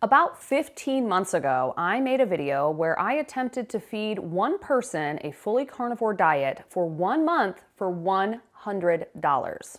About 15 months ago, I made a video where I attempted to feed one person a fully carnivore diet for 1 month for $100.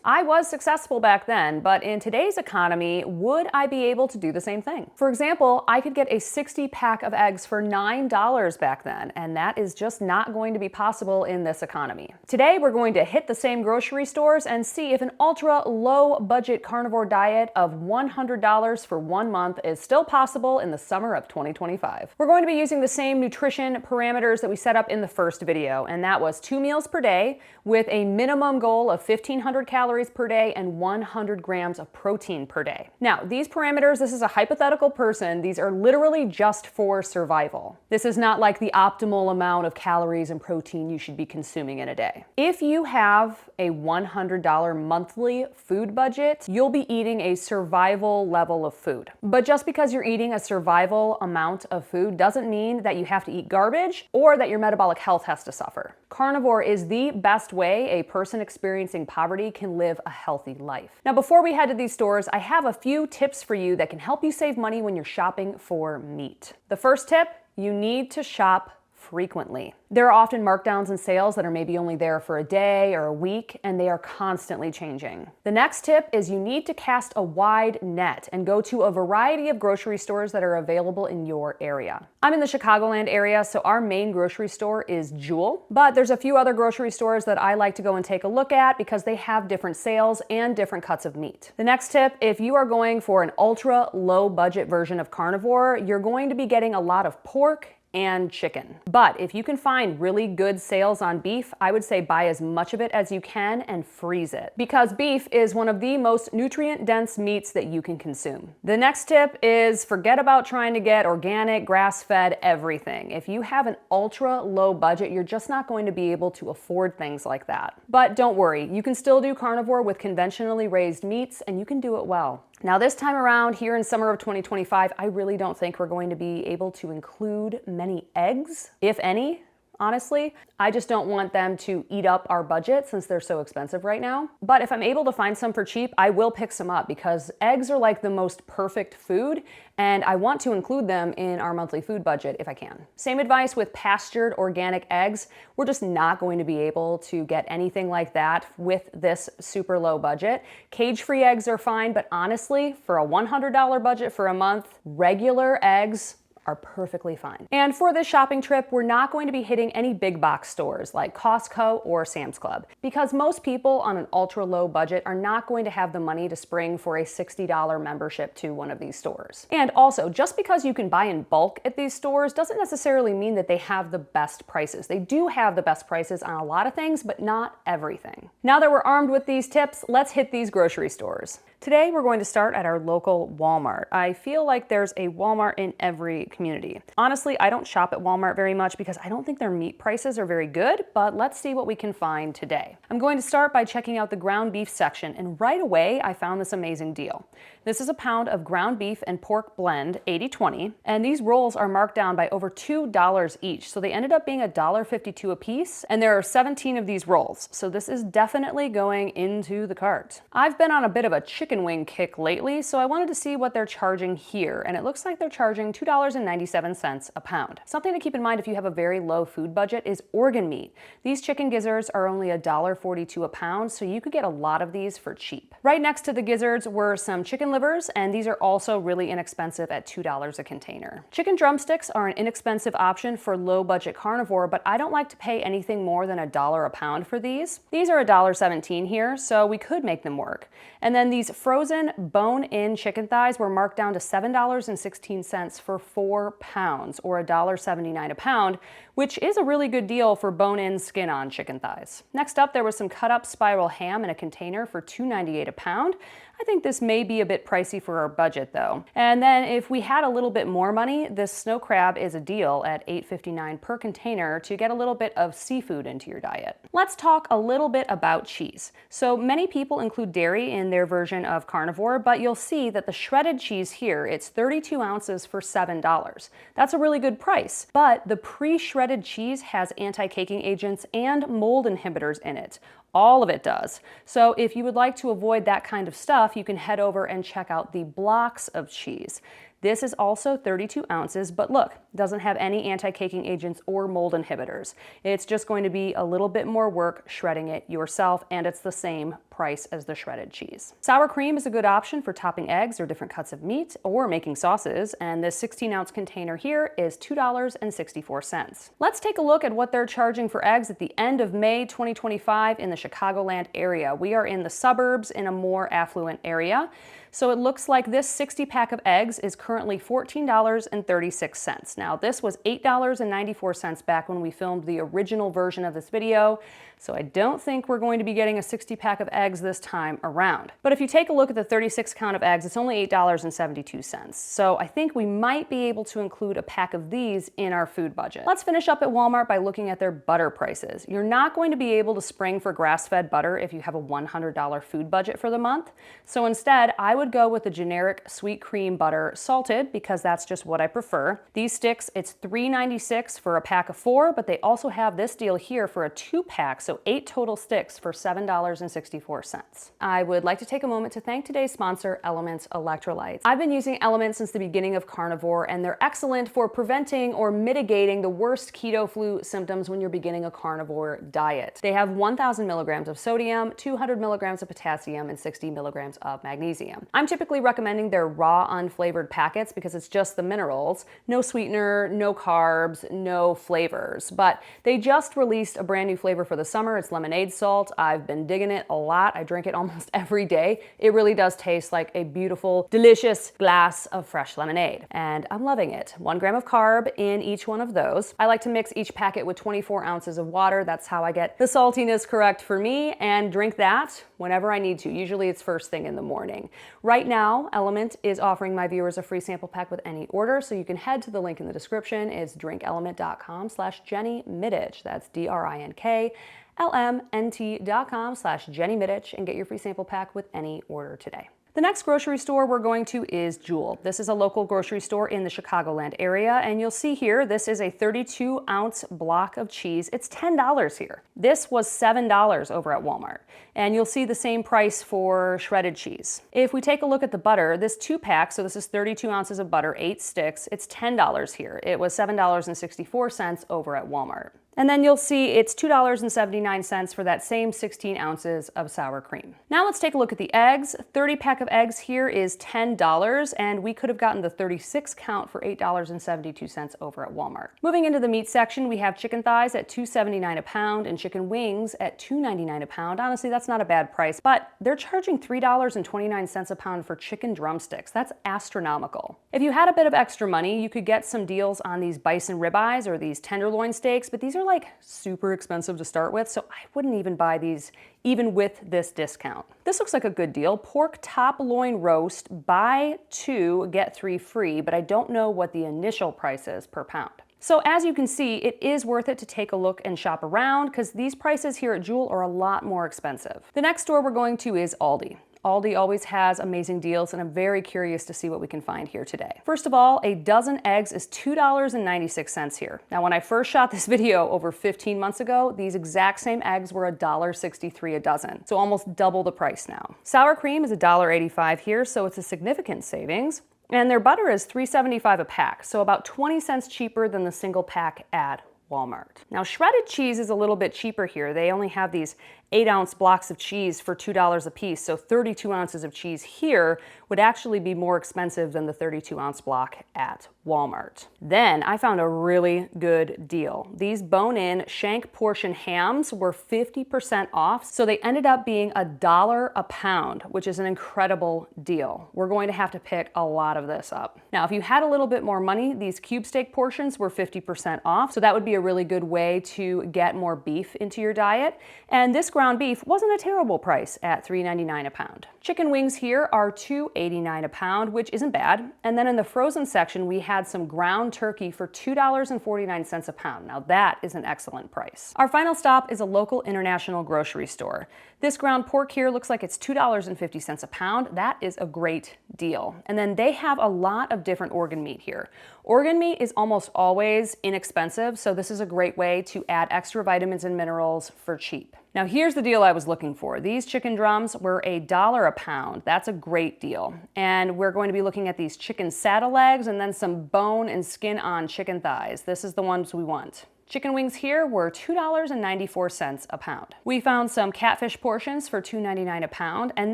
I was successful back then, but in today's economy, would I be able to do the same thing? For example, I could get a 60-pack of eggs for $9 back then, and that is just not going to be possible in this economy. Today, we're going to hit the same grocery stores and see if an ultra low budget carnivore diet of $100 for 1 month is still possible in the summer of 2025. We're going to be using the same nutrition parameters that we set up in the first video, and that was 2 meals per day with a minimum goal of 1,500 calories per day and 100 grams of protein per day. Now, these parameters, this is a hypothetical person. These are literally just for survival. This is not like the optimal amount of calories and protein you should be consuming in a day. If you have a $100 monthly food budget, you'll be eating a survival level of food. But just because you're eating a survival amount of food doesn't mean that you have to eat garbage or that your metabolic health has to suffer. Carnivore is the best way a person experiencing poverty can live a healthy life. Now, before we head to these stores, I have a few tips for you that can help you save money when you're shopping for meat. The first tip, you need to shop frequently. There are often markdowns and sales that are maybe only there for a day or a week, and they are constantly changing. The next tip is you need to cast a wide net and go to a variety of grocery stores that are available in your area. I'm in the Chicagoland area, so our main grocery store is Juwel, but there's a few other grocery stores that I like to go and take a look at because they have different sales and different cuts of meat. The next tip, if you are going for an ultra low budget version of carnivore, you're going to be getting a lot of pork and chicken. But if you can find really good sales on beef, I would say buy as much of it as you can and freeze it, because beef is one of the most nutrient-dense meats that you can consume. The next tip is forget about trying to get organic, grass-fed everything. If you have an ultra low budget, you're just not going to be able to afford things like that. But don't worry, you can still do carnivore with conventionally raised meats, and you can do it well. Now, this time around here in summer of 2025, I really don't think we're going to be able to include many eggs, if any. Honestly, I just don't want them to eat up our budget since they're so expensive right now. But if I'm able to find some for cheap, I will pick some up because eggs are like the most perfect food, and I want to include them in our monthly food budget if I can. Same advice with pastured organic eggs. We're just not going to be able to get anything like that with this super low budget. Cage-free eggs are fine, but honestly, for a $100 budget for a month, regular eggs are perfectly fine. And for this shopping trip, we're not going to be hitting any big box stores like Costco or Sam's Club because most people on an ultra low budget are not going to have the money to spring for a $60 membership to one of these stores. And also, just because you can buy in bulk at these stores doesn't necessarily mean that they have the best prices. They do have the best prices on a lot of things, but not everything. Now that we're armed with these tips, let's hit these grocery stores. Today, we're going to start at our local Walmart. I feel like there's a Walmart in every community. Honestly, I don't shop at Walmart very much because I don't think their meat prices are very good, but let's see what we can find today. I'm going to start by checking out the ground beef section, and right away, I found this amazing deal. This is a pound of ground beef and pork blend, 80/20, and these rolls are marked down by over $2 each, so they ended up being $1.52 a piece, and there are 17 of these rolls, so this is definitely going into the cart. I've been on a bit of a chicken wing kick lately, so I wanted to see what they're charging here, and it looks like they're charging $2.97 a pound. Something to keep in mind if you have a very low food budget is organ meat. These chicken gizzards are only $1.42 a pound, so you could get a lot of these for cheap. Right next to the gizzards were some chicken livers, and these are also really inexpensive at $2 a container. Chicken drumsticks are an inexpensive option for low budget carnivore, but I don't like to pay anything more than $1 a pound for these. These are $1.17 here, so we could make them work. And then these frozen bone-in chicken thighs were marked down to $7.16 for 4 pounds, or $1.79 a pound, which is a really good deal for bone-in, skin-on chicken thighs. Next up, there was some cut-up spiral ham in a container for $2.98 a pound. I think this may be a bit pricey for our budget though. And then if we had a little bit more money, this snow crab is a deal at $8.59 per container to get a little bit of seafood into your diet. Let's talk a little bit about cheese. So many people include dairy in their version of carnivore, but you'll see that the shredded cheese here, it's 32 ounces for $7. That's a really good price, but the pre-shredded cheese has anti-caking agents and mold inhibitors in it. All of it does. So if you would like to avoid that kind of stuff, you can head over and check out the blocks of cheese. This is also 32 ounces, but look, doesn't have any anti-caking agents or mold inhibitors. It's just going to be a little bit more work shredding it yourself, and it's the same price as the shredded cheese. Sour cream is a good option for topping eggs or different cuts of meat or making sauces, and this 16-ounce container here is $2.64. Let's take a look at what they're charging for eggs at the end of May 2025 in the Chicagoland area. We are in the suburbs in a more affluent area. So it looks like this 60-pack of eggs is currently $14.36. Now, this was $8.94 back when we filmed the original version of this video, so I don't think we're going to be getting a 60-pack of eggs this time around. But if you take a look at the 36 count of eggs, it's only $8.72. So I think we might be able to include a pack of these in our food budget. Let's finish up at Walmart by looking at their butter prices. You're not going to be able to spring for grass-fed butter if you have a $100 food budget for the month. So instead, I would go with the generic sweet cream butter salted because that's just what I prefer. These sticks, it's $3.96 for a pack of 4, but they also have this deal here for a 2-pack, so 8 total sticks for $7.64. I would like to take a moment to thank today's sponsor, Elements Electrolytes. I've been using Elements since the beginning of carnivore, and they're excellent for preventing or mitigating the worst keto flu symptoms when you're beginning a carnivore diet. They have 1,000 milligrams of sodium, 200 milligrams of potassium, and 60 milligrams of magnesium. I'm typically recommending their raw unflavored packets because it's just the minerals, no sweetener, no carbs, no flavors. But they just released a brand new flavor for the summer. It's lemonade salt. I've been digging it a lot. I drink it almost every day. It really does taste like a beautiful, delicious glass of fresh lemonade. And I'm loving it. 1 gram of carb in each one of those. I like to mix each packet with 24 ounces of water. That's how I get the saltiness correct for me, and drink that whenever I need to. Usually it's first thing in the morning. Right now, Element is offering my viewers a free sample pack with any order, so you can head to the link in the description. It's drinkelement.com/Jenny Mitich. That's DRINKLMNT.com/Jenny Mitich and get your free sample pack with any order today. The next grocery store we're going to is Juwel. This is a local grocery store in the Chicagoland area, and you'll see here, this is a 32-ounce block of cheese. It's $10 here. This was $7 over at Walmart, and you'll see the same price for shredded cheese. If we take a look at the butter, this 2-pack, so this is 32 ounces of butter, 8 sticks, it's $10 here. It was $7.64 over at Walmart. And then you'll see it's $2.79 for that same 16 ounces of sour cream. Now let's take a look at the eggs. 30-pack of eggs here is $10, and we could have gotten the 36 count for $8.72 over at Walmart. Moving into the meat section, we have chicken thighs at $2.79 a pound and chicken wings at $2.99 a pound. Honestly, that's not a bad price, but they're charging $3.29 a pound for chicken drumsticks. That's astronomical. If you had a bit of extra money, you could get some deals on these bison ribeyes or these tenderloin steaks, but these are like super expensive to start with, so I wouldn't even buy these even with this discount. This looks like a good deal. Pork top loin roast, buy 2, get 3 free, but I don't know what the initial price is per pound. So as you can see, it is worth it to take a look and shop around because these prices here at Juwel are a lot more expensive. The next store we're going to is Aldi. Aldi always has amazing deals, and I'm very curious to see what we can find here today. First of all, a dozen eggs is $2.96 here. Now, when I first shot this video over 15 months ago, these exact same eggs were $1.63 a dozen, so almost double the price now. Sour cream is $1.85 here, so it's a significant savings. And their butter is $3.75 a pack, so about 20 cents cheaper than the single pack at Walmart. Now, shredded cheese is a little bit cheaper here. They only have these 8-ounce blocks of cheese for $2 a piece, so 32 ounces of cheese here would actually be more expensive than the 32-ounce block at Walmart. Then I found a really good deal. These bone-in shank portion hams were 50% off, so they ended up being $1 a pound, which is an incredible deal. We're going to have to pick a lot of this up. Now, if you had a little bit more money, these cube steak portions were 50% off, so that would be a really good way to get more beef into your diet. And this ground beef wasn't a terrible price at $3.99 a pound. Chicken wings here are $2.89 a pound, which isn't bad. And then in the frozen section, we had some ground turkey for $2.49 a pound. Now that is an excellent price. Our final stop is a local international grocery store. This ground pork here looks like it's $2.50 a pound. That is a great deal. And then they have a lot of different organ meat here. Organ meat is almost always inexpensive, so this this is a great way to add extra vitamins and minerals for cheap. Now here's the deal I was looking for. These chicken drums were $1 a pound. That's a great deal. And we're going to be looking at these chicken saddle legs and then some bone and skin on chicken thighs. This is the ones we want. Chicken wings here were $2.94 a pound. We found some catfish portions for $2.99 a pound, and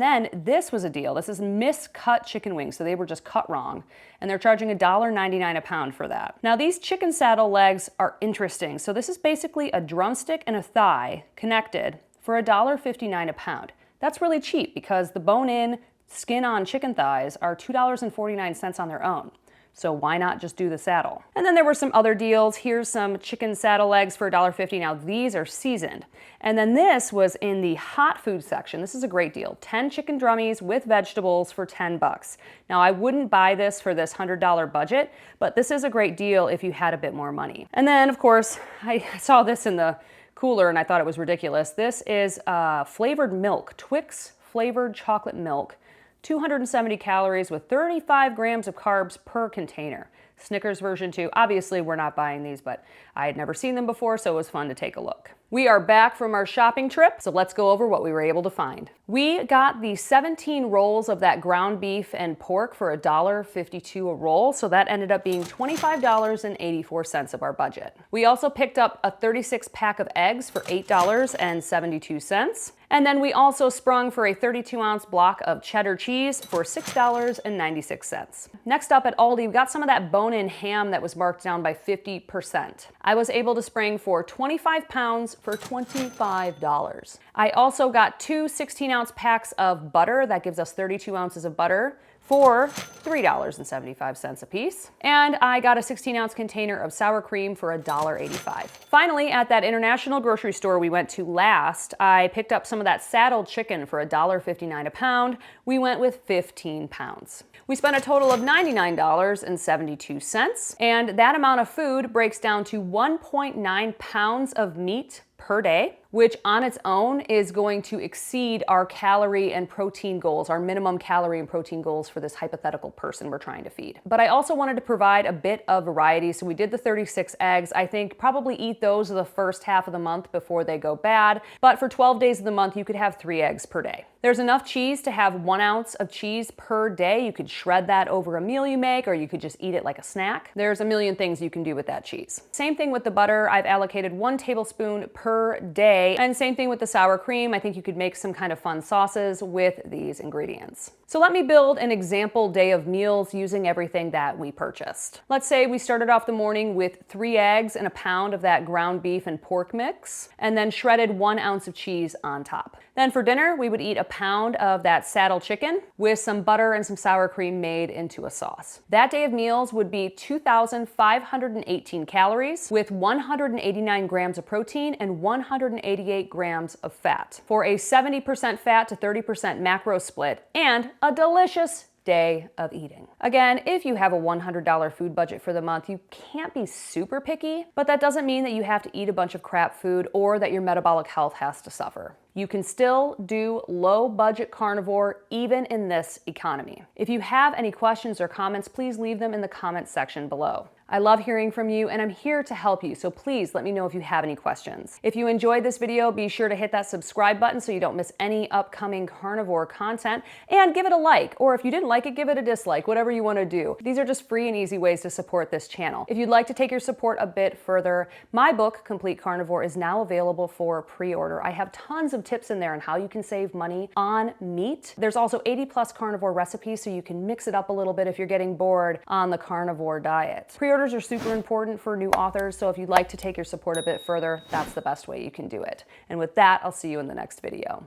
then this was a deal. This is miscut chicken wings, so they were just cut wrong, and they're charging $1.99 a pound for that. Now these chicken saddle legs are interesting. So this is basically a drumstick and a thigh connected for $1.59 a pound. That's really cheap because the bone-in, skin-on chicken thighs are $2.49 on their own. So why not just do the saddle? And then there were some other deals. Here's some chicken saddle legs for $1.50. Now these are seasoned. And then this was in the hot food section. This is a great deal. 10 chicken drummies with vegetables for 10 bucks. Now I wouldn't buy this for this $100 budget, but this is a great deal if you had a bit more money. And then of course, I saw this in the cooler and I thought it was ridiculous. This is flavored milk, Twix flavored chocolate milk. 270 calories with 35 grams of carbs per container. Snickers version 2. Obviously, we're not buying these, but I had never seen them before, so it was fun to take a look. We are back from our shopping trip, so let's go over what we were able to find. We got the 17 rolls of that ground beef and pork for $1.52 a roll, so that ended up being $25.84 of our budget. We also picked up a 36 pack of eggs for $8.72. And then we also sprung for a 32-ounce block of cheddar cheese for $6.96. Next up at Aldi, we got some of that bone-in ham that was marked down by 50%. I was able to spring for 25 pounds for $25. I also got two 16-ounce packs of butter. That gives us 32 ounces of butter for $3.75 a piece. And I got a 16-ounce container of sour cream for $1.85. Finally, at that international grocery store we went to last, I picked up some of that saddled chicken for $1.59 a pound. We went with 15 pounds. We spent a total of $99.72, and that amount of food breaks down to 1.9 pounds of meat per day, which on its own is going to exceed our calorie and protein goals, our minimum calorie and protein goals for this hypothetical person we're trying to feed. But I also wanted to provide a bit of variety, so we did the 36 eggs. I think probably eat those the first half of the month before they go bad, but for 12 days of the month, you could have 3 eggs per day. There's enough cheese to have 1 ounce of cheese per day. You could shred that over a meal you make, or you could just eat it like a snack. There's a million things you can do with that cheese. Same thing with the butter. I've allocated 1 tablespoon per day. And same thing with the sour cream. I think you could make some kind of fun sauces with these ingredients. So let me build an example day of meals using everything that we purchased. Let's say we started off the morning with 3 eggs and a pound of that ground beef and pork mix, and then shredded 1 ounce of cheese on top. Then for dinner, we would eat a pound of that saddle chicken with some butter and some sour cream made into a sauce. That day of meals would be 2,518 calories with 189 grams of protein and 188 grams of fat for a 70% fat to 30% macro split and a delicious day of eating. Again, if you have a $100 food budget for the month, you can't be super picky, but that doesn't mean that you have to eat a bunch of crap food or that your metabolic health has to suffer. You can still do low budget carnivore even in this economy. If you have any questions or comments, please leave them in the comments section below. I love hearing from you and I'm here to help you, so please let me know if you have any questions. If you enjoyed this video, be sure to hit that subscribe button so you don't miss any upcoming carnivore content, and give it a like, or if you didn't like it, give it a dislike, whatever you want to do. These are just free and easy ways to support this channel. If you'd like to take your support a bit further, my book, Complete Carnivore, is now available for pre-order. I have tons of tips in there on how you can save money on meat. There's also 80+ carnivore recipes so you can mix it up a little bit if you're getting bored on the carnivore diet. Pre-orders are super important for new authors, so if you'd like to take your support a bit further, that's the best way you can do it. And with that, I'll see you in the next video.